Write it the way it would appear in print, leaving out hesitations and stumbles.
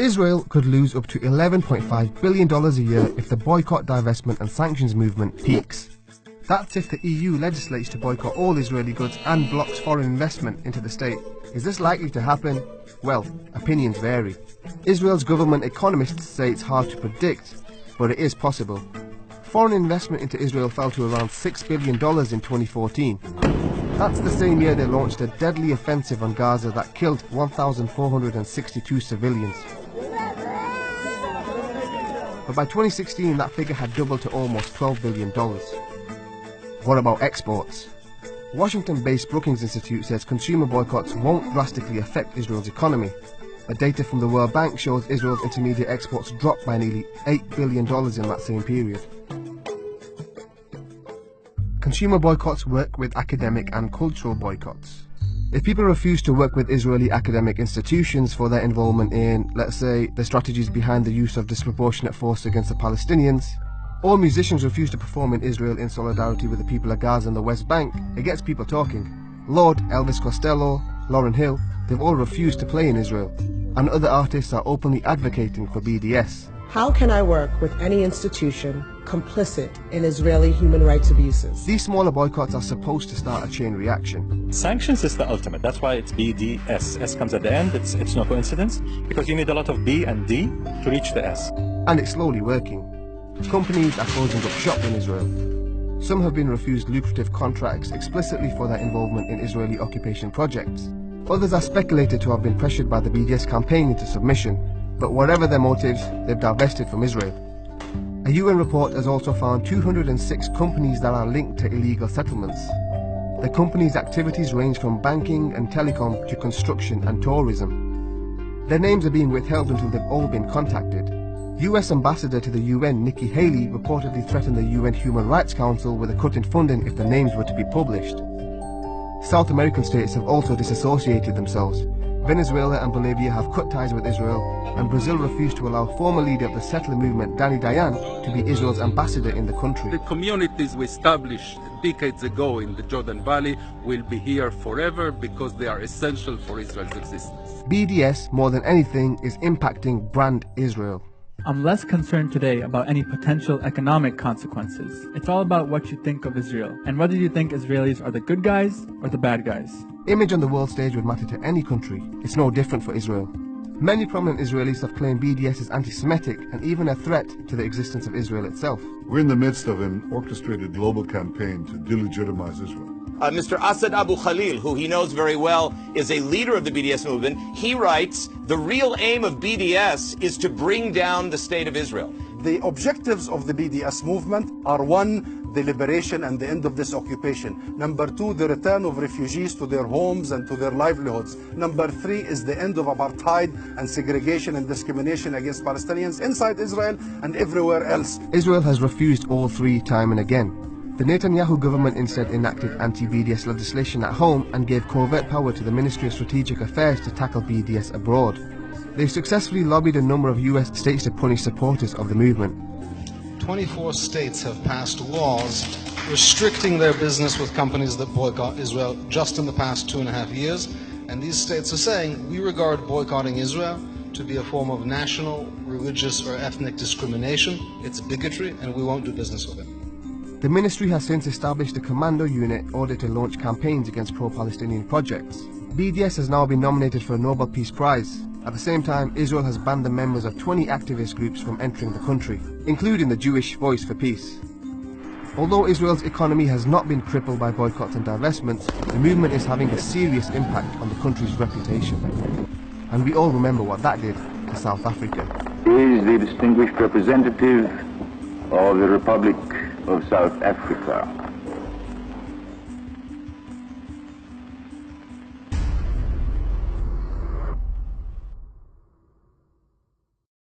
Israel could lose up to $11.5 billion a year if the boycott, divestment and sanctions movement peaks. That's if the EU legislates to boycott all Israeli goods and blocks foreign investment into the state. Is this likely to happen? Well, opinions vary. Israel's government economists say it's hard to predict, but it is possible. Foreign investment into Israel fell to around $6 billion in 2014. That's the same year they launched a deadly offensive on Gaza that killed 1,462 civilians. But by 2016, that figure had doubled to almost $12 billion. What about exports? Washington-based Brookings Institute says consumer boycotts won't drastically affect Israel's economy. But data from the World Bank shows Israel's intermediate exports dropped by nearly $8 billion in that same period. Consumer boycotts work with academic and cultural boycotts. If people refuse to work with Israeli academic institutions for their involvement in, let's say, the strategies behind the use of disproportionate force against the Palestinians, or musicians refuse to perform in Israel in solidarity with the people of Gaza and the West Bank, it gets people talking. Lord, Elvis Costello, Lauryn Hill, they've all refused to play in Israel, and other artists are openly advocating for BDS. How can I work with any institution complicit in Israeli human rights abuses? These smaller boycotts are supposed to start a chain reaction. Sanctions is the ultimate. That's why it's BDS. S comes at the end. It's no coincidence, because you need a lot of B and D to reach the S. And it's slowly working. Companies are closing up shop in Israel. Some have been refused lucrative contracts explicitly for their involvement in Israeli occupation projects. Others are speculated to have been pressured by the BDS campaign into submission. But whatever their motives, they've divested from Israel. A UN report has also found 206 companies that are linked to illegal settlements. The companies' activities range from banking and telecom to construction and tourism. Their names are being withheld until they've all been contacted. US Ambassador to the UN Nikki Haley reportedly threatened the UN Human Rights Council with a cut in funding if the names were to be published. South American states have also disassociated themselves. Venezuela and Bolivia have cut ties with Israel, and Brazil refused to allow former leader of the settler movement, Danny Dayan, to be Israel's ambassador in the country. The communities we established decades ago in the Jordan Valley will be here forever because they are essential for Israel's existence. BDS, more than anything, is impacting brand Israel. I'm less concerned today about any potential economic consequences. It's all about what you think of Israel, and whether you think Israelis are the good guys or the bad guys. Image on the world stage would matter to any country. It's no different for Israel. Many prominent Israelis have claimed BDS is anti-Semitic and even a threat to the existence of Israel itself. We're in the midst of an orchestrated global campaign to delegitimize Israel. Mr. Asad Abu Khalil, who he knows very well, is a leader of the BDS movement. He writes, the real aim of BDS is to bring down the state of Israel. The objectives of the BDS movement are: one, the liberation and the end of this occupation. Number two, the return of refugees to their homes and to their livelihoods. Number three is the end of apartheid and segregation and discrimination against Palestinians inside Israel and everywhere else. Israel has refused all three time and again. The Netanyahu government instead enacted anti-BDS legislation at home and gave covert power to the Ministry of Strategic Affairs to tackle BDS abroad. They've successfully lobbied a number of US states to punish supporters of the movement. 24 states have passed laws restricting their business with companies that boycott Israel just in the past 2.5 years. And these states are saying, we regard boycotting Israel to be a form of national, religious, or ethnic discrimination. It's bigotry, and we won't do business with it. The ministry has since established a commando unit in order to launch campaigns against pro-Palestinian projects. BDS has now been nominated for a Nobel Peace Prize. At the same time, Israel has banned the members of 20 activist groups from entering the country, including the Jewish Voice for Peace. Although Israel's economy has not been crippled by boycotts and divestments, the movement is having a serious impact on the country's reputation. And we all remember what that did to South Africa. Is the distinguished representative of the Republic of South Africa.